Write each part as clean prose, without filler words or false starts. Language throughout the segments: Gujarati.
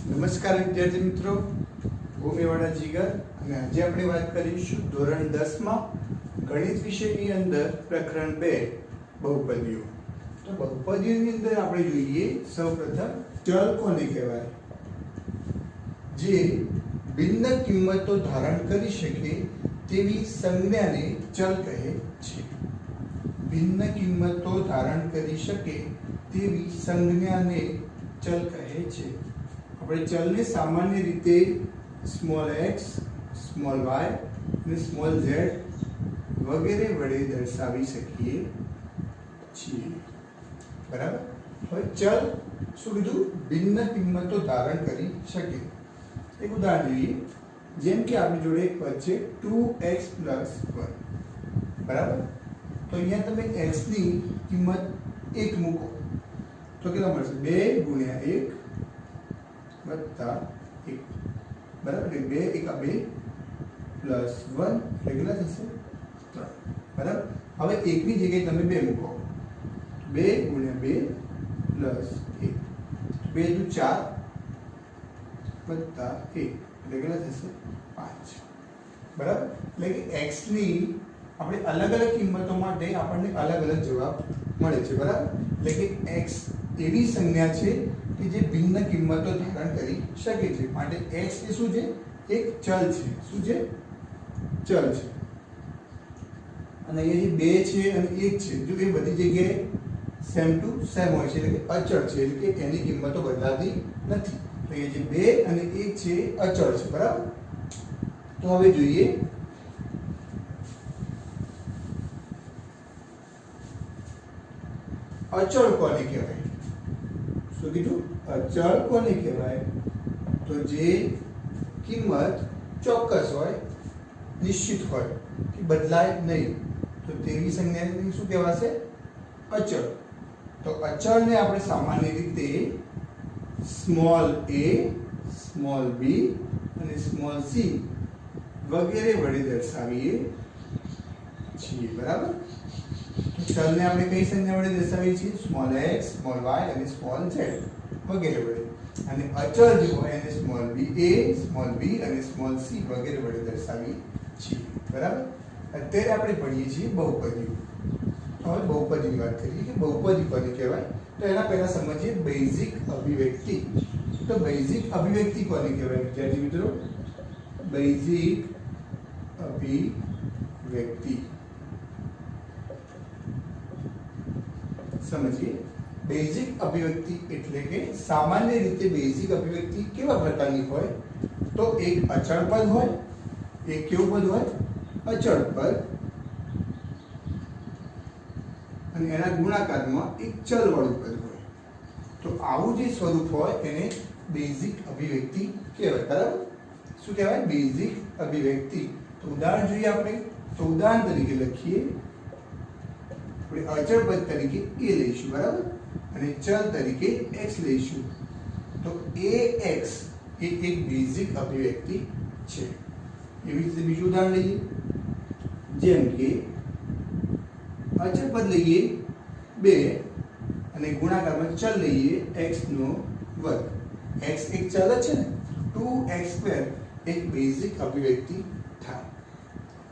નમસ્કાર વિદ્યાર્થી મિત્રો, હું મેવાડા જીગર અને આજે આપણે વાત કરીશું ધોરણ 10 માં ગણિત વિષયની અંદર પ્રકરણ 2 બહુપદીઓ. તો બહુપદીઓની અંદર આપણે જોઈએ સૌપ્રથમ ચલ કોને કહેવાય? જે ભિન્ન કિંમતો ધારણ કરી શકે તેવી સંજ્ઞાને ચલ કહે છે. ભિન્ન કિંમતો ધારણ કરી શકે તેવી સંજ્ઞાને ચલ કહે છે. આપણે ચલને સામાન્ય રીતે સ્મોલ x, સ્મોલ y અને સ્મોલ z વગેરે વડે દર્શાવી શકીએ છીએ. બરાબર? હવે ચલ શું કીધું? ભિન્ન કિંમતો ધારણ કરી શકે. એક ઉદાહરણ જોઈએ. જેમ કે આપણી જોડે એક પદ છે 2x + 1. બરાબર? તો અહીંયા તમે x ની કિંમત 1 મૂકો તો કેટલા મળશે? 2 × 1 વત્તા 1. બરાબર? 2 × 2 પ્લસ 1 એટલે કેટલા થશે? 3. બરાબર? હવે 1 ની જગ્યાએ તમે 2 મૂકો. 2 × 2 પ્લસ 1. 2 × 4 વત્તા 1 એટલે કેટલા થશે? 5. બરાબર? એટલે કે x ની આપણે અલગ અલગ કિંમતો માટે આપણને અલગ અલગ જવાબ મળે છે. બરાબર? એટલે કે x એવી સંજ્ઞા છે કે જે ભિન્ન કિંમતો ધારણ કરી શકે છે. માટે x એ શું છે? એક ચલ છે. શું છે? ચલ છે. અને અહીંયા જે 2 છે અને 1 છે, જો એ બધી જગ્યાએ સેમ ટુ સેમ હોય છે, એટલે કે અચળ છે, એટલે કે એની કિંમતો બદલાતી નથી. તો એ જે 2 અને 1 છે અચળ છે. બરાબર? તો હવે જોઈએ અચળ કોને કહેવાય? શું કીધું? અચળ કોને કહેવાય? તો જે કિંમત ચોક્કસ હોય, નિશ્ચિત હોય, કે બદલાય નહીં, તો તેવી સંજ્ઞાને શું કહેવાશે? અચળ. તો અચળને આપણે સામાન્ય રીતે સ્મોલ a, સ્મોલ b અને સ્મોલ c વગેરે વડે દર્શાવીએ છીએ. બરાબર? ચલને આપણે કઈ સંજ્ઞા વડે દર્શાવીએ છીએ? સ્મોલ x, સ્મોલ y અને સ્મોલ z વગેરે વડે. અને અચળ જે હોય એને small b a, small b અને સ્મોલ c વગેરે વડે દર્શાવીએ છીએ. બરાબર? અત્યારે આપણે ભણીએ છીએ બહુપદીઓ. હવે બહુપદીની વાત કરીએ કે બહુપદી કોને કહેવાય? તો એના પહેલા સમજીએ બેઝિક અભિવ્યક્તિ. તો બેઝિક અભિવ્યક્તિ કોને કહેવાય વિદ્યાર્થી મિત્રો? બેઝિક અભિવ્યક્તિ સમજીએ. બેઝિક અભિવ્યક્તિ એટલે કે સામાન્ય રીતે બેઝિક અભિવ્યક્તિ કેવા પ્રકારની હોય? તો એક અચળ પદ હોય. એક કેવું પદ હોય? અચળ પદ. અને એના ગુણાકારમાં એક ચલ વાળું પદ હોય. તો આવું જે સ્વરૂપ હોય એને બેઝિક અભિવ્યક્તિ કહેવાય. બરાબર? શું કહેવાય? બેઝિક અભિવ્યક્તિ. તો ઉદાહરણ જોઈએ આપણે. તો ઉદાહરણ તરીકે લખીએ. આપણે અચળ પદ તરીકે a લઈશું. બરાબર? અને ચલ તરીકે x લઈશું. તો ax એ એક બેઝિક અભિવ્યક્તિ છે. એવી રીતે બીજું ઉદાહરણ લઈએ. જેમ કે અચળ પદ લઈએ 2 અને ગુણાકારમાં ચલ લઈએ x નો વર્ગ. x એક ચલ જ છે ને, 2x² એક બેઝિક અભિવ્યક્તિ થાય.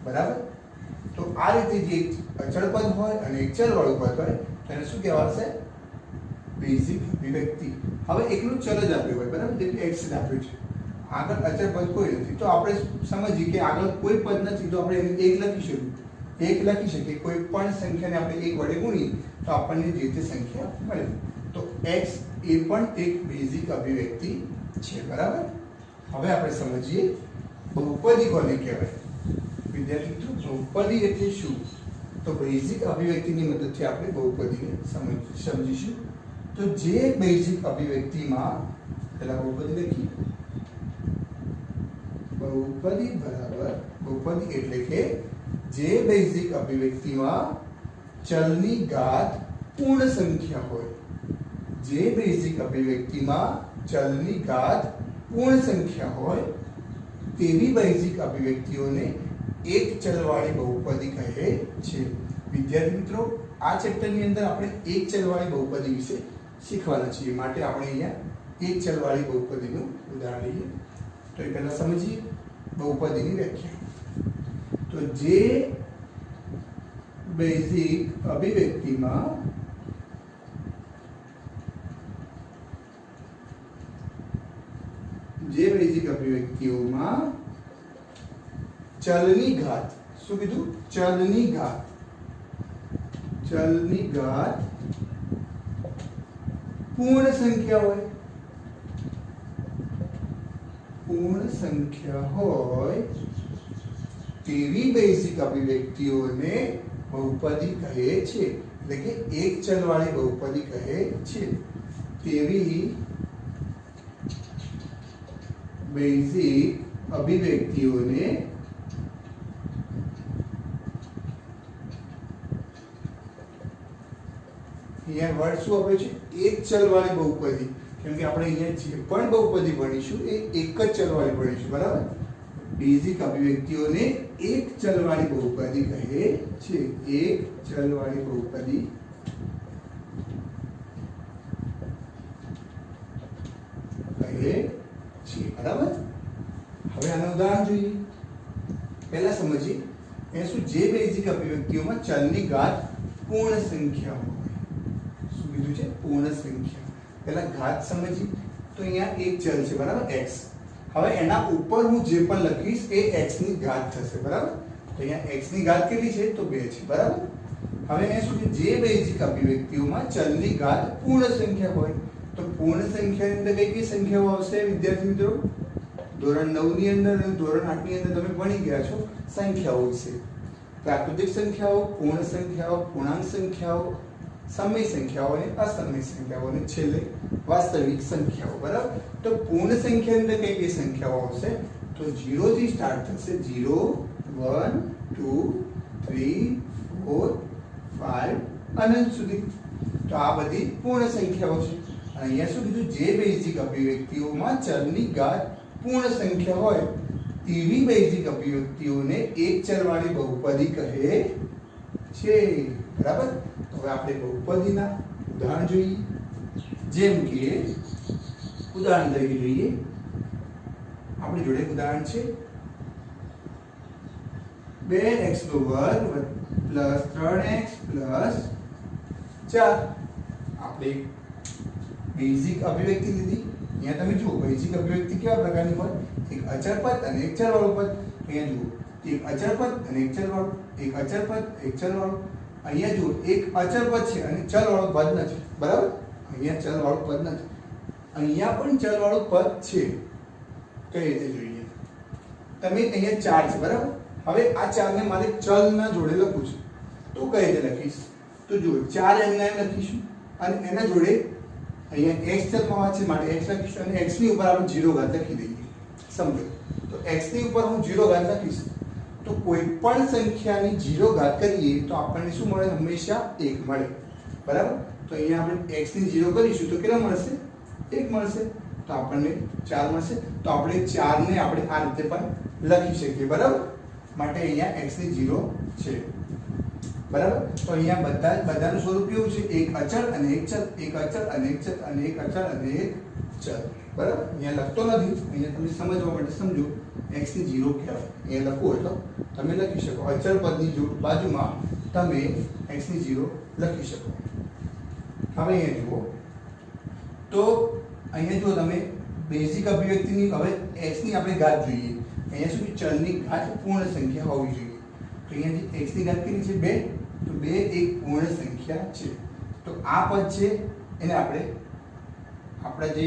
બરાબર? તો આ રીતે જે એક અચળ પદ હોય અને એક ચલ વાળું પદ હોય તેને શું કહેવાશે? બેઝિક અભિવ્યક્તિ. હવે એકલું ચલ જ આપ્યું હોય. બરાબર? એટલે x જ આપ્યું છે, આગળ અચળ પદ કોઈ નથી. તો આપણે સમજીએ કે આગળ કોઈ પદ નથી, તો આપણે એને 1 લખીશું. 1 લખી શકીએ. કોઈ પણ સંખ્યાને આપણે 1 વડે ગુણીએ તો આપણને જે તે સંખ્યા મળે. તો x એ પણ એક બેઝિક અભિવ્યક્તિ છે. બરાબર? હવે આપણે સમજીએ બહુપદી કોને કહેવાય. વિદ્યાર્થી મિત્રો, બહુપદી એટલે શું? તો બેઝિક અભિવ્યક્તિની મદદથી આપણે બહુપદીને સમજીશું. તો જે બેઝિક અભિવ્યક્તિમાં પહેલા બહુપદી લખીએ. બહુપદી બરાબર બહુપદી એટલે કે જે બેઝિક અભિવ્યક્તિમાં ચલની ઘાત પૂર્ણ સંખ્યા હોય. જે બેઝિક અભિવ્યક્તિમાં ચલની ઘાત પૂર્ણ સંખ્યા હોય તેવી બેઝિક અભિવ્યક્તિઓને એક ચલવાળી બહુપદી કહે છે. વિદ્યાર્થી મિત્રો, આ ચેપ્ટરની અંદર આપણે એક ચલવાળી બહુપદી વિશે શીખવાના છીએ, માટે આપણે અહીંયા એક ચલવાળી બહુપદીનું ઉદાહરણ લઈએ. તો એ પહેલા સમજીએ બહુપદીની વ્યાખ્યા. તો જે બેઝિક અભિવ્યક્તિમાં અભિવ્યક્તિઓમાં ચલની ઘાત, શું કીધું? ચલની ઘાત પૂર્ણ સંખ્યા હોય તેવી બેઝિક અભિવ્યક્તિઓને બહુપદી કહે છે. એટલે કે એક ચલવાળી બહુપદી કહે છે. તેવી બેઝિક અભિવ્યક્તિઓને અહીંયા વર્ડ શું આપે છે? એક ચલવાળી બહુપદી. કેમ કે આપણે અહીંયા જે પણ બહુપદી ભણીશું એ એક જ ચલવાળી ભણીશું, બરાબર? બેઝિક અભિવ્યક્તિઓને એક ચલવાળી બહુપદી કહે છે. એક ચલવાળી બહુપદી કહે છે, બરાબર? હવે આનું ઉદાહરણ જોઈએ. પહેલા સમજીએ એ શું? જે બેઝિક અભિવ્યક્તિઓમાં ચલની ઘાત પૂર્ણ સંખ્યા હોય. શું કીધું છે? પૂર્ણ સંખ્યા. પહેલા ઘાત સમજી. તો અહીંયા એક ચલ છે, બરાબર? x. હવે એના ઉપર હું જે પણ લખીશ એ x ની ઘાત થશે, બરાબર? તો અહીંયા x ની ઘાત કેટલી છે? તો 2 છે, બરાબર? હવે અહીંયા શું છે? જે બેઝિક અભિવ્યક્તિઓમાં ચલની ઘાત પૂર્ણ સંખ્યા હોય. તો પૂર્ણ સંખ્યાની અંદર કઈ કઈ સંખ્યાઓ આવશે વિદ્યાર્થી મિત્રો? ધોરણ 9 ની અંદર અને ધોરણ 8 ની અંદર તમે ભણી ગયા છો સંખ્યાઓ વિશે. પ્રાકૃતિક સંખ્યાઓ, પૂર્ણ સંખ્યાઓ, પૂર્ણાંક સંખ્યાઓ, સમય સંખ્યાઓ અને અસમય સંખ્યાઓ અને છેલ્લે વાસ્તવિક સંખ્યાઓ, બરાબર? તો પૂર્ણ સંખ્યાની અંદર કઈ કઈ સંખ્યાઓ આવશે? તો 0 થી સ્ટાર્ટ થશે. 0 1 2 3 4 5 અનંત સુધી. તો આ બધી પૂર્ણ સંખ્યાઓ છે. અહીંયા શું કીધું? જે બેઝિક અભિવ્યક્તિઓમાં ચલની ઘાત પૂર્ણ સંખ્યા હોય તેવી બેઝિક અભિવ્યક્તિઓને એક ચલવાળી બહુપદી કહે છે, બરાબર? તો હવે આપણે બહુપદીના ઉદાહરણ જોઈએ. જેમ કે ઉદાહરણ તરીકે જોઈએ, આપણી જોડે ઉદાહરણ છે 2x² + 3x + 4. આપણે બેઝિક અભિવ્યક્તિ લીધી. અહીંયા તમે જુઓ બેઝિક અભિવ્યક્તિ કેવા પ્રકારની હોય? એક અચળ પદ અને એક ચલવાળું પદ. અહીંયા જુઓ એક અચળ પદ અને એક ચલવાળું, એક અચળ પદ એક ચલવાળું. અહીંયા જુઓ એક અચળ પદ છે અને ચલવાળું પદ નથી, બરાબર? અહીંયા ચલવાળું પદ નથી. અહીંયા પણ ચલવાળું પદ છે. કઈ રીતે જોઈએ? તમે અહીંયા 4 છે, બરાબર? હવે આ 4 ને મારે ચલના જોડે લખવું છે. તો કઈ રીતે લખીશ? તો જુઓ 4 એમના એમ લખીશું અને એના જોડે અહીંયા x ચલમાં છે માટે x લખીશું અને x ની ઉપર આપણે 0 ઘાત લખી દઈએ. સમજો. તો x ની ઉપર હું 0 ઘાત લખીશ તો કોઈ પણ સંખ્યાની 0 ઘાત કરીએ તો આપણને શું મળે? હંમેશા 1 મળે, બરાબર? તો અહીંયા આપણે x ની 0 કરીશું તો કેટલા મળશે? 1 મળશે. તો આપણને 4 મળશે. તો આપણે 4 ને આપણે આ રીતે પણ લખી શકીએ, બરાબર? માટે અહીંયા x ની 0 છે, બરાબર? તો અહીંયા બધાનું સ્વરૂપ કેવું છે? એક અચળ અને એક ચલ, એક અચળ અને એક ચલ અને એક અચળ અને એક ચલ, બરાબર? અહીંયા લખતો નથી. અહીંયા તમે સમજવા માટે સમજો x ની 0 કહેવાય. અહીંયા લખવું હોય તો તમે લખી શકો. અચળ પદની બાજુમાં તમે x ની 0 લખી શકો. હવે અહીંયા જુઓ તો અહીંયા જો તમે બેઝિક અભિવ્યક્તિની હવે x ની આપણે ઘાત જોઈએ. અહીંયા શું? ચલની ઘાત પૂર્ણ સંખ્યા હોવી જોઈએ. તો અહીંયા x ની ઘાત કેટલી છે? 2. તો 2 એક પૂર્ણ સંખ્યા છે. તો આ પદ છે એને આપણે આપણા જે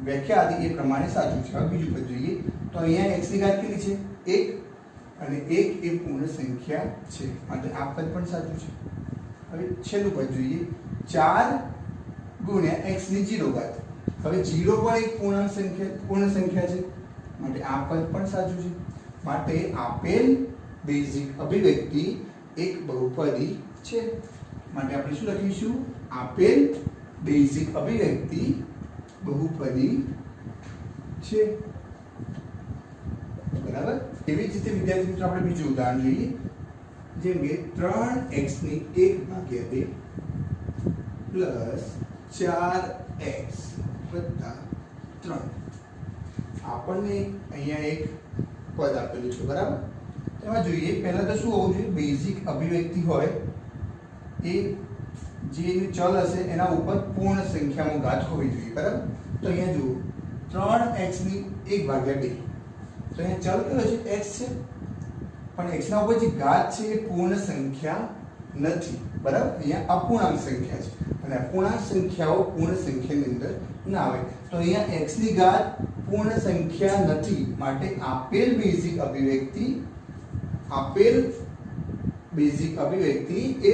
વ્યાખ્યા હતી એ પ્રમાણે સાચું છે. હવે બીજું પદ જોઈએ. તો અહીંયા x ની ઘાત કેટલી છે? 1 અને 1 એ પૂર્ણ સંખ્યા છે માટે આ પદ પણ સાચું છે. હવે છેલ્લું પદ જોઈએ. 4 × x ની 0 ઘાત. હવે 0 પણ એક પૂર્ણ સંખ્યા છે માટે આ પદ પણ સાચું છે. માટે આપેલ બેઝિક અભિવ્યક્તિ એક બહુપદી છે. માટે આપણે શું લખીશું? આપેલ બેઝિક અભિવ્યક્તિ બહુપદી છે, બરાબર? એવી જ રીતે વિદ્યાર્થી મિત્રો આપણે બીજું ઉદાહરણ જોઈએ. જેમ કે 3x ની 1/2 પ્લસ 4x વત્તા 3. આપણને અહીંયા એક પદ આપેલું છે, બરાબર? એમાં જોઈએ પહેલા તો શું હોવું જોઈએ, બેઝિક અભિવ્યક્તિ હોય એ જે ચલ હશે એના ઉપર પૂર્ણ સંખ્યામાં ઘાત હોવી જોઈએ, બરાબર? તો અહીંયા જુઓ 3x ની 1/2. તો અહીંયા ચલ કયો છે? x છે, પણ x ના ઉપર જે ઘાત છે એ પૂર્ણ સંખ્યા નથી, બરાબર? અહીંયા અપૂર્ણાંક સંખ્યા છે અને અપૂર્ણાંક સંખ્યાઓ પૂર્ણ સંખ્યાની અંદર ના આવે. તો અહીંયા x ની ઘાત પૂર્ણ સંખ્યા નથી, માટે આપેલ બેઝિક અભિવ્યક્તિ એ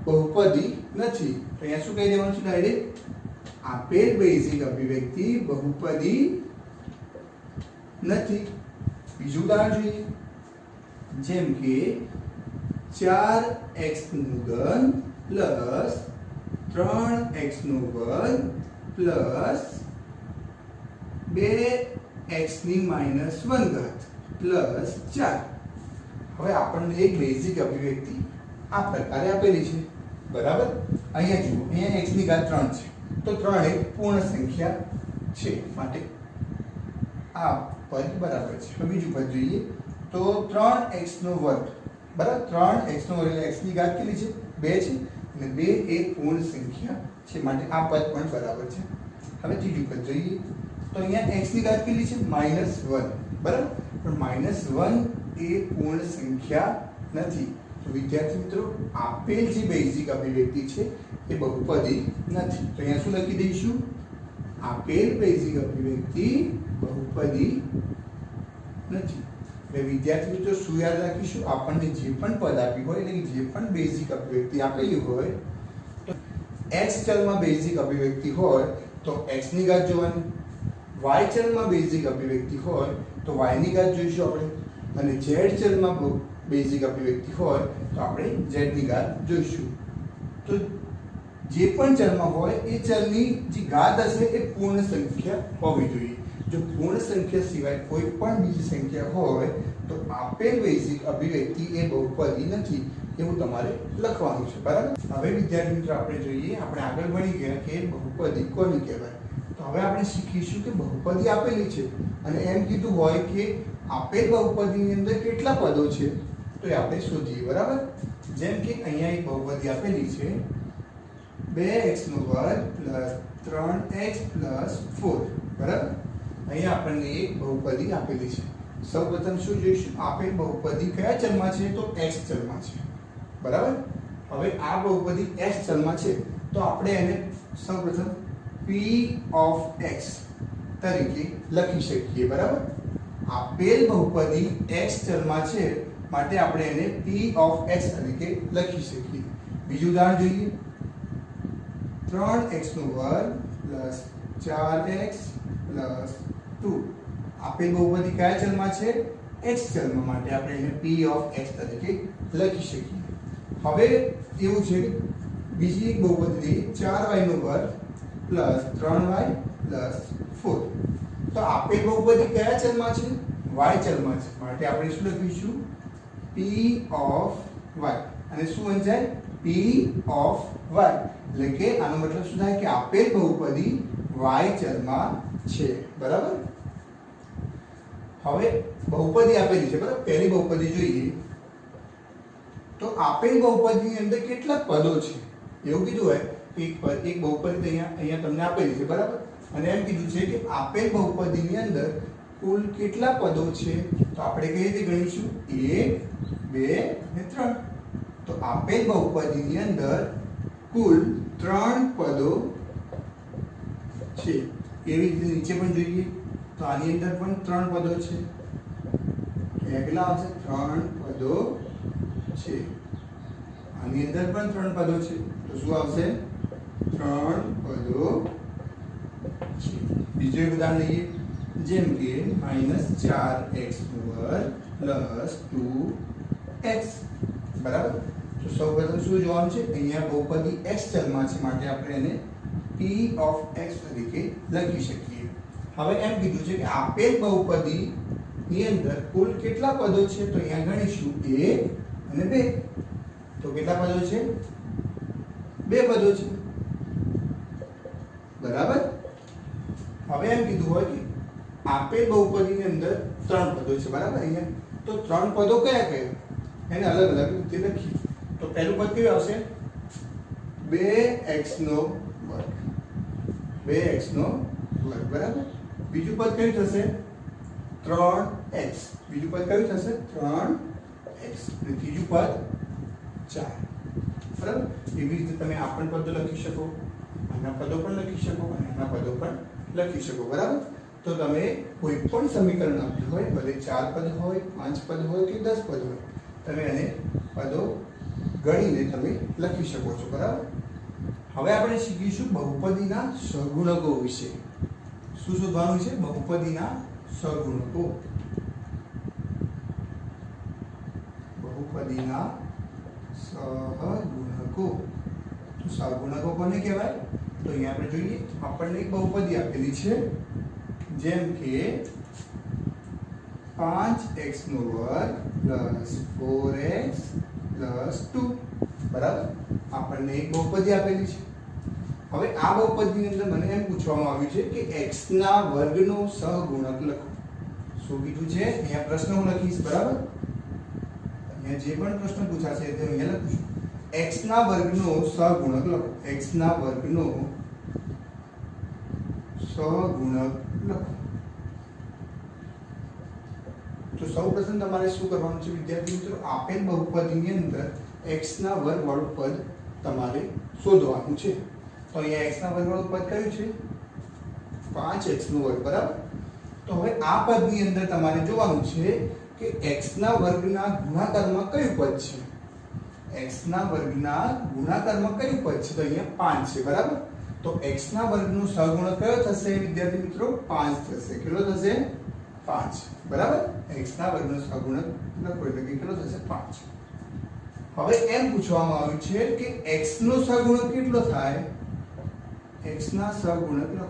બહુપદી નથી. તો અહીંયા શું કહી દેવાનું છે? ડાયરેક્ટ આપેલ બેઝિક અભિવ્યક્તિ બહુપદી નથી. બીજું ઉદાહરણ જોઈએ, જેમ કે 4x નું ઘન પ્લસ 3x નું ઘન પ્લસ 2x ની -1 ઘાત પ્લસ 4. હવે આપણને એક બેઝિક અભિવ્યક્તિ આ પ્રકારે આપેલી છે, બરાબર? અહીંયા જુઓ, અહીંયા x ની ઘાત 3 છે, તો 3 એક પૂર્ણ સંખ્યા છે, માટે આ પદ બરાબર છે. હવે બીજું પદ જોઈએ તો 3x નો વર્ગ, બરાબર? 3x નો વર્ગ એટલે x ની ઘાત કેટલી છે? 2 છે, અને 2 એ પૂર્ણ સંખ્યા છે, માટે આ પદ પણ બરાબર છે. હવે ત્રીજું પદ જોઈએ તો અહીંયા x ની ઘાત કેટલી છે? -1, બરાબર? પણ -1 એ પૂર્ણ સંખ્યા નથી. તો વિદ્યાર્થી મિત્રો, આપેલ જે બેઝિક અભિવ્યક્તિ છે એ બહુપદી નથી. તો અહીંયા શું લખી દઈશું? આપેલ બેઝિક અભિવ્યક્તિ બહુપદી નથી. એટલે વિદ્યાર્થી મિત્રો શું યાદ રાખીશું? આપણને જે પણ પદ આપી હોય, એટલે જે પણ બેઝિક અભિવ્યક્તિ આપેલી હોય, તો x ચલમાં બેઝિક અભિવ્યક્તિ હોય તો x ની ઘાત જોવાની, y ચલમાં બેઝિક અભિવ્યક્તિ હોય તો y ની ઘાત જોઈશું આપણે, અને z ચલમાં બેઝિક અભિવ્યક્તિ હોય તો આપણે z ની ઘાત જોઈશું. તો જે પણ ચલમાં હોય એ ચલની જે ઘાત હશે એ પૂર્ણ સંખ્યા હોવી જોઈએ. જો પૂર્ણ સંખ્યા સિવાય કોઈ પણ બીજી સંખ્યા હોય તો આપેલ બેઝિક અભિવ્યક્તિ એ બહુપદી નથી, એવું તમારે લખવાનું છે, બરાબર? હવે વિદ્યાર્થી મિત્રો આપણે જોઈએ, આપણે આગળ ભણી ગયા કે બહુપદી કોને કહેવાય. તો હવે આપણે શીખીશું કે બહુપદી આપેલી છે અને એમ કીધું હોય કે આપેલ બહુપદીની અંદર કેટલા પદો છે, તો એ આપણે શોધીએ, બરાબર? જેમ કે અહીંયા એક બહુપદી આપેલી છે 2x નો વર્ગ પ્લસ 3x પ્લસ 4, બરાબર? અહીંયા આપણને એક બહુપદી આપેલી છે. સૌપ્રથમ શું જોઈશું? આપેલ બહુપદી કયા ચલમાં છે? તો x ચલમાં છે, બરાબર? હવે આ બહુપદી x ચલમાં છે તો આપણે એને સૌપ્રથમ p of x તરીકે લખી શકીએ, બરાબર? આપેલ બહુપદી x ચલમાં છે માટે આપણે એને p of x તરીકે લખી શકીએ. બીજું ઉદાહરણ જોઈએ, 3x નો વર્ગ પ્લસ 4x પ્લસ 2. આપેલ બહુપદી કયા ચલમાં છે? x ચલમાં, માટે આપણે એને p of x તરીકે લખી શકીએ. હવે એવું છે બીજી એક બહુપદી 4y નો વર્ગ પ્લસ 3y પ્લસ 4. તો આપેલ બહુપદી કયા ચલમાં છે? y ચલમાં છે, માટે આપણે શું લખીશું? p of y. અને શું વંચાય? p of y. એટલે કે આનો મતલબ શું થાય કે આપેલ બહુપદી y ચલમાં છે, બરાબર? હવે બહુપદી આપેલી છે, બરાબર? પહેલી બહુપદી જોઈએ તો આપેલ બહુપદીની અંદર કેટલા પદો છે એવું કીધું હોય. એક બહુપદી અહીંયા તમને આપેલી છે, બરાબર? અને એમ કીધું છે કે આપેલ બહુપદીની અંદર કુલ કેટલા પદો છે, તો આપણે કઈ રીતે ગણીશું? 1 2 અને 3. તો આપેલ બહુપદીની અંદર કુલ 3 પદો છે. એવી રીતે નીચે પણ જોઈએ તો આની અંદર પણ 3 પદો છે. કેટલા આવશે? 3 પદો છે. આની અંદર પણ 3 પદો છે, તો શું આવશે? 3 પદો છે. બીજું એક ઉદાહરણ લઈએ, જેમ કે -4x વર્ગ પ્લસ 2x, બરાબર? તો સૌપ્રથમ શું જોવાનું છે? અહીંયા બહુપદી x ચલમાં છે માટે આપણે એને p of x તરીકે લખી શકીએ. હવે એમ કીધું છે કે આપેલ બહુપદી ની અંદર કુલ કેટલા પદો છે, તો અહીંયા ગણીશું 1 અને 2. તો કેટલા પદો છે? 2 પદો છે, બરાબર. હવે એમ કીધું હોય કે આપેલ બહુપદીની અંદર 3 પદો છે, બરાબર. અહીંયા તો 3 પદો કયા કયા એને અલગ અલગ રીતે લખીએ. તો પહેલું પદ કયું આવશે? 2x નો વર્ગ, 2x નો વર્ગ, બરાબર. બીજું પદ કયું થશે? 3x. બીજું પદ કયું થશે? 3x. અને ત્રીજું પદ 4, બરાબર. એવી રીતે તમે આ પણ પદો લખી શકો, આના પદો પણ લખી શકો અને આના પદો પણ લખી શકો, બરાબર. તો તમે કોઈ પણ સમીકરણ આપ્યું હોય, ભલે 4 પદ હોય, 5 પદ હોય કે 10 પદ હોય, તમે એને પદો ગણીને તમે લખી શકો છો, બરાબર. હવે આપણે શીખીશું બહુપદીના સહગુણકો વિશે. શું શોધવાનું છે? બહુપદીના સહગુણકો. બહુપદીના સહગુણકો. તો સહગુણકો કોને કહેવાય? તો અહીંયા આપણે જોઈએ, આપણને એક બહુપદી આપેલી છે, જેમ કે 5x નો વર્ગ પ્લસ 4x પ્લસ 2, બરાબર. આપણને એક બહુપદી આપેલી છે. હવે આ બહુપદીની અંદર મને એમ પૂછવામાં આવ્યું છે કે x ના વર્ગનો સહગુણક લખો. શું કીધું છે? અહીંયા પ્રશ્ન હું લખીશ, બરાબર. અહીંયા જે પણ પ્રશ્ન પૂછાશે તે અહીંયા લખું. x ના વર્ગનો સહગુણક લખો. x ના વર્ગનો સહગુણક લખો. તો સૌપ્રથમ તમારે શું કરવાનું છે વિદ્યાર્થી મિત્રો? આપેલ બહુપદીની અંદર x ના વર્ગ વાળું પદ તમારે શોધવાનું છે. તો અહીંયા x ના વર્ગ વાળું પદ કયું છે? 5x નો વર્ગ, બરાબર. તો હવે આ પદની અંદર તમારે જોવાનું છે કે x ના વર્ગના ગુણાકારમાં કયું પદ છે? x ના વર્ગના ગુણાકારમાં કયું પદ છે? તો અહીંયા 5 છે, બરાબર. તો x ના વર્ગનો સહગુણક કયો થશે વિદ્યાર્થી મિત્રો? 5 થશે. કેટલો થશે? 5, બરાબર. x ના વર્ગનો સહગુણક લખો એટલે કે કેટલો થશે? 5. હવે એમ પૂછવામાં આવ્યું છે કે x નો સહગુણક કેટલો થાય? x ના સહગુણક લખો.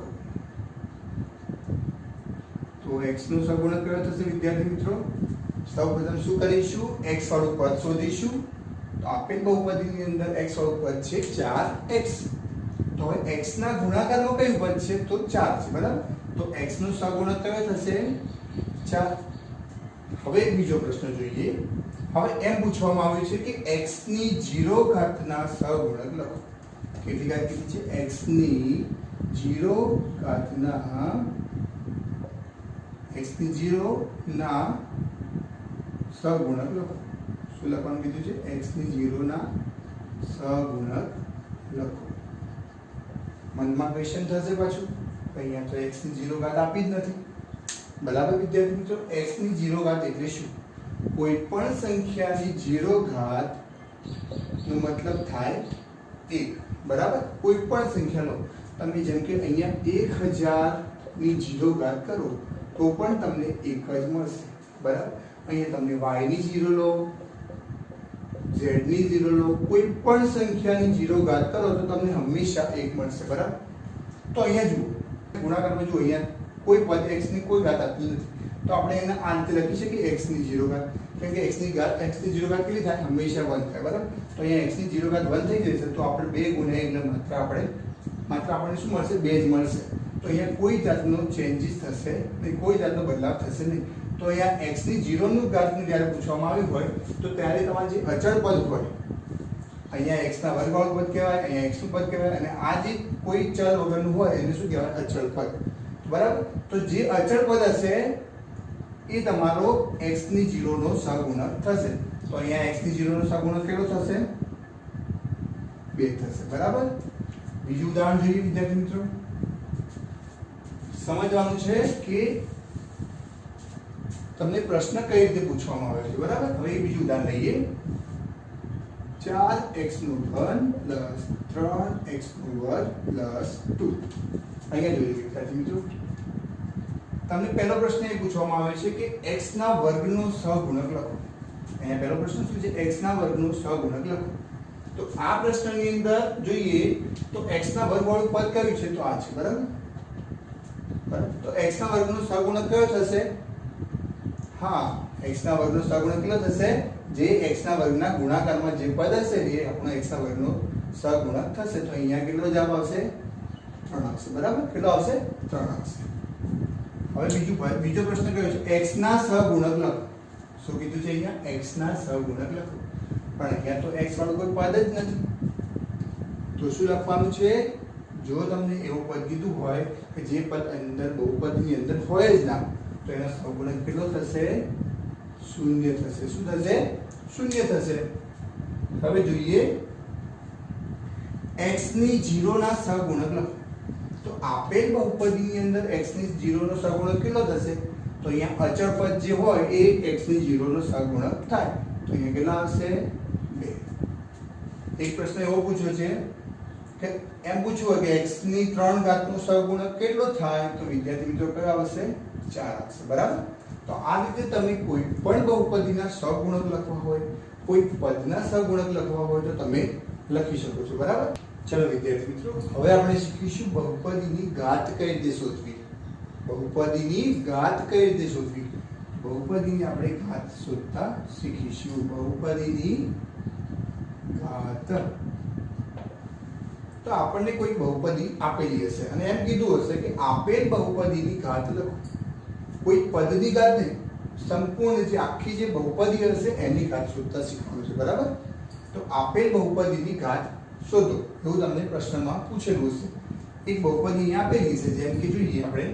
તો x નો સહગુણક કયો થશે વિદ્યાર્થી મિત્રો? સૌપ્રથમ શું કરીશું? x વાળું પદ શોધીશું. તો આપેલ બહુપદીની અંદર x વાળું પદ છે 4x. તો હવે x ના ગુણાકારમાં કયું પદ છે? તો 4 છે, બરાબર. તો x નો સહગુણક કયો થશે? 4. હવે બીજો પ્રશ્ન જોઈએ. હવે એમ પૂછવામાં આવ્યું છે કે x ની 0 ઘાતના સહગુણક લખો. કેટલી ઘાત કીધી છે? x ની 0 ઘાતના x ની 0 ના સહગુણક લખો. શું લખવાનું કીધું છે? x ની 0 ના સહગુણક લખો. મનમાં ક્વેશ્ચન થશે પાછું, અહીંયા તો x ની 0 ઘાત આપી જ નથી, બરાબર વિદ્યાર્થી મિત્રો. x ની 0 ઘાત એટલે શું? કોઈ પણ સંખ્યાની 0 ઘાત નો મતલબ થાય 1, બરાબર. કોઈ પણ સંખ્યાનો તમે જેમ કે અહીંયા 1000 ની 0 ઘાત કરો તો પણ તમને 1 જ મળશે, બરાબર. અહીંયા તમને y ની 0 લો, z ની 0 લો, કોઈ પણ સંખ્યાની 0 ઘાત કરો તો તમને હંમેશા 1 મળશે, બરાબર. તો અહીંયા જુઓ ગુણાકારમાં જુઓ, અહીંયા કોઈ પદ x ની કોઈ ઘાત આપી નથી, તો આપણે એના આ રીતે લખી શકીએ x ની 0 ઘાત. કેમ કે x ની 0 ઘાત કેટલી થાય? હંમેશા 1 થાય, બરાબર. તો અહીંયા x ની 0 ઘાત 1 થઈ જશે તો આપણે 2 ગુણ્યા એટલે માત્ર આપણને શું મળશે? 2 જ મળશે. તો અહીંયા કોઈ જાતનો ચેન્જીસ થશે નહીં, કોઈ જાતનો બદલાવ થશે નહીં. તો અહીંયા x ની 0 નું ઘાતનું જ્યારે પૂછવામાં આવ્યું હોય તો ત્યારે તમારે જે અચળ પદ હોય, અહીંયા x ના વર્ગ વાળું પદ કહેવાય, અહીંયા x નું પદ કહેવાય, અને આ જે કોઈ ચલ વગરનું હોય એને શું કહેવાય? અચળ પદ, બરાબર. તો જે અચળ પદ હશે એ તમારો x ની 0 નો સહગુણક થશે. તો અહીંયા x ની 0 નો સહગુણક કેટલો થશે? 2 થશે, બરાબર. બીજું ઉદાહરણ જોઈએ વિદ્યાર્થી મિત્રો. સમજવાનું છે કે તમને પ્રશ્ન કઈ રીતે પૂછવામાં આવે છે, બરાબર. હવે બીજું ઉદાહરણ લઈએ. 4x નો ઘન પ્લસ 3x નો વર્ગ પ્લસ 2. અહીંયા જોઈએ વિદ્યાર્થી મિત્રો, તમને પહેલો પ્રશ્ન એ પૂછવામાં આવે છે કે x ના વર્ગનો સહગુણક લખો. અહીંયા પહેલો પ્રશ્ન શું છે? x ના વર્ગનો સહગુણક લખો. તો આ પ્રશ્નની અંદર જોઈએ તો x ના વર્ગ વાળું પદ કયું છે? તો આ છે, બરાબર. તો x ના વર્ગનો સહગુણક કયો થશે? હા, x ના વર્ગનો સહગુણક કેટલો થશે? જે x ના વર્ગના ગુણાકારમાં જે પદ હશે એ આપણો x ના વર્ગનો સહગુણક થશે. તો અહીંયા કેટલો જવાબ આવશે? 3 આવશે. બરાબર? કેટલો આવશે? 3 આવશે. હવે બીજો પ્રશ્ન કયો છે? x ના સહગુણક લખો. શું કીધું છે અહીંયા? x ના સહગુણક લખો. પણ અહીંયા તો x વાળું કોઈ પદ જ નથી. તો શું લખવાનું છે? જો તમને એવું પદ કીધું હોય કે જે પદ અંદર બહુપદની અંદર હોય જ ના, તો એનો સહગુણક કેટલો થશે? 0 થશે. શું થશે? 0 થશે. હવે જોઈએ x ની 0 ના સહગુણક લખો. તો આપેલ બહુપદીની અંદર x ની 0 નો સહગુણક કેટલો થશે? તો અહીંયા અચળ પદ જે હોય એ x ની 0 નો સહગુણક થાય. તો અહીંયા કેટલા આવશે? 2. એક પ્રશ્ન એવો પૂછ્યો છે કે એમ પૂછ્યું હોય કે x ની 3 ઘાત નો સહગુણક કેટલો થાય? તો વિદ્યાર્થી મિત્રો કયો આવશે? 4 આવશે. બરાબર? તો આ રીતે તમે કોઈ પણ બહુપદીના સહગુણક લખવા હોય, કોઈ પદના સહગુણક લખવા હોય તો તમે લખી શકો છો. બરાબર? ચલો વિદ્યાર્થી મિત્રો, હવે આપણે શીખીશું બહુપદીની ઘાત કઈ રીતે શોધવી. બહુપદીની ઘાત કઈ રીતે શોધવી? બહુપદીની આપણે ઘાત શોધતા શીખીશું. બહુપદીની ઘાત. તો આપણને કોઈ બહુપદી આપેલી હશે અને એમ કીધું હશે કે આપેલ બહુપદીની ઘાત લખો. કોઈ પદની ઘાત નહીં, સંપૂર્ણ જે આખી જે બહુપદી હશે એની ઘાત શોધતા શીખવાનું છે. બરાબર? તો આપેલ બહુપદીની ઘાત શોધો એવું તમને પ્રશ્નમાં પૂછેલું હશે. એક બહુપદી અહીંયા આપેલી છે, જેમ કે જોઈએ આપણે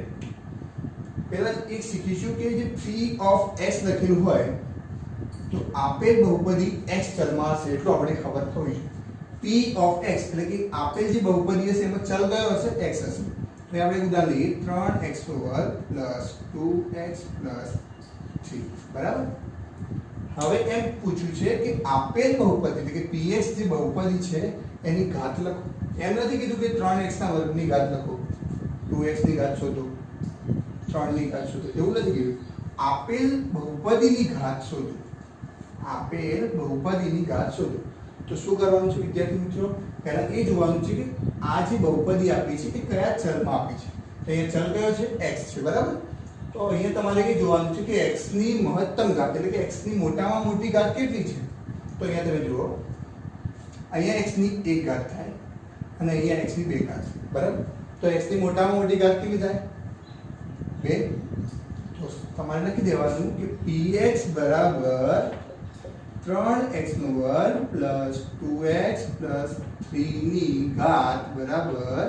પહેલા એક શીખીશું કે જે p of x લખેલું હોય તો આપેલ બહુપદી x ચલમાં હશે એટલું આપણે ખબર હોવી જોઈએ. p of x એટલે કે આપેલ જે બહુપદી હશે એમાં ચલ કયો હશે? x હશે. તો આપણે ઉદાહરણ લઈએ 3x² + 2x + 3. બરાબર? હવે એમ પૂછ્યું છે કે આપેલ બહુપદી એટલે કે px જે બહુપદી છે એની ઘાત લખો. એમ નથી કીધું કે 3x ના વર્ગની ઘાત લખો, 2x ની ઘાત શોધો, 3 ની ઘાત શોધો, એવું નથી કીધું. આપેલ બહુપદીની ઘાત શોધો. આપેલ બહુપદીની ઘાત શોધો. તો શું કરવાનું છે વિદ્યાર્થી મિત્રો? પહેલા એ જોવાનું છે કે આ જે બહુપદી આપી છે એ કયા ચલમાં આપી છે. તો અહીંયા ચલ કયો છે? x છે. બરાબર? તો અહીંયા તમારે એ જોવાનું છે કે x ની મહત્તમ ઘાત એટલે કે x ની મોટામાં મોટી ઘાત કેટલી છે. તો અહીંયા તમે જુઓ, અહીંયા x ની 1 ઘાત થાય અને અહીંયા x ની 2 ઘાત છે. બરાબર? તો x ની મોટામાં મોટી ઘાત કેટલી થાય? 2. તો તમારે લખી દેવાનું કે px બરાબર 3x² + 2x + 3 ની ઘાત બરાબર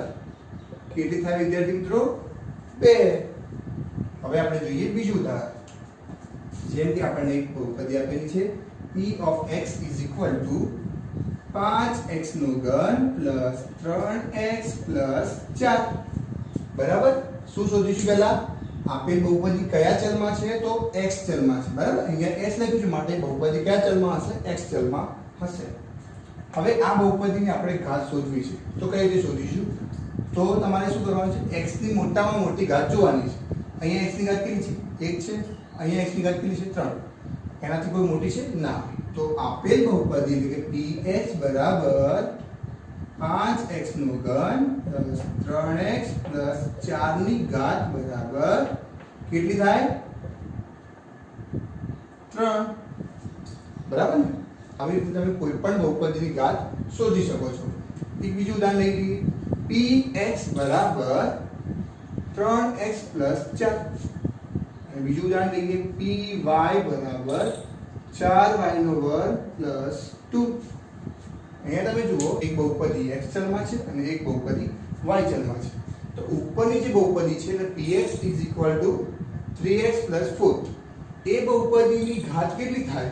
કેટલી થાય વિદ્યાર્થી મિત્રો? 2. હવે આપણે જોઈએ બીજું ઉદાહરણ. જેમ કે આપણને એક બહુપદી આપેલી છે p of x = 5x³ + 3x + 4. બરાબર? શું શોધીશું પહેલા? આપેલ બહુપદી કયા ચલમાં છે? તો x ચલમાં છે. બરાબર? અહીંયા s લખ્યું છે માટે બહુપદી કયા ચલમાં હશે? x ચલમાં હશે. હવે આ બહુપદીની આપણે ઘાત શોધવી છે. તો કઈ રીતે શોધીશું? તો તમારે શું કરવાનું છે? x ની મોટામાં મોટી ઘાત જોવાની છે. અહીંયા x ની ઘાત કેટલી છે? 1 છે. અહીંયા x ની ઘાત કેટલી છે? 3. એનાથી કોઈ મોટી છે? ના. તો આપેલ બહુપદી એટલે કે px બરાબર 5x³ + 3x + 4 ની ઘાત બરાબર કેટલી થાય? 3. બરાબર ને? આવી રીતે તમે કોઈ પણ બહુપદીની ઘાત શોધી શકો છો. એક બીજું ઉદાહરણ લઈ લઈએ. px બરાબર 3x + 4. અને બીજું ઉદાહરણ લઈએ py બરાબર 4y² + 2. અહીંયા તમે જુઓ, એક બહુપદી x ચલમાં છે અને એક બહુપદી y ચલમાં છે. તો ઉપરની જે બહુપદી છે એટલે px = 3x + 4. એ બહુપદીની ઘાત કેટલી થાય?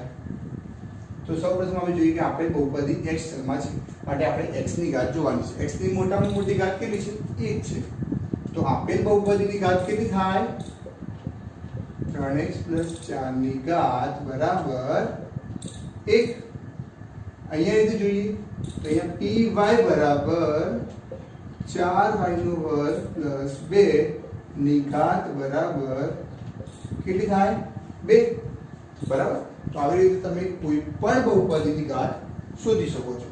તો સૌપ્રથમ આપણે જોઈએ કે આપેલ બહુપદી x ચલમાં છે માટે આપણે x ની ઘાત જોવાની છે. x ની મોટામાં મોટી ઘાત કેટલી છે? 1 છે. તો આપેલ બહુપદીની ઘાત કેટલી થાય? 3x + 4 ની ઘાત બરાબર 1. અહીંયા રીતે જોઈએ તો અહીંયા py બરાબર 4y² + 2 ની ઘાત બરાબર કેટલી થાય? 2. બરાબર? તો આવી રીતે તમે કોઈ પણ બહુપદીની ઘાત શોધી શકો છો.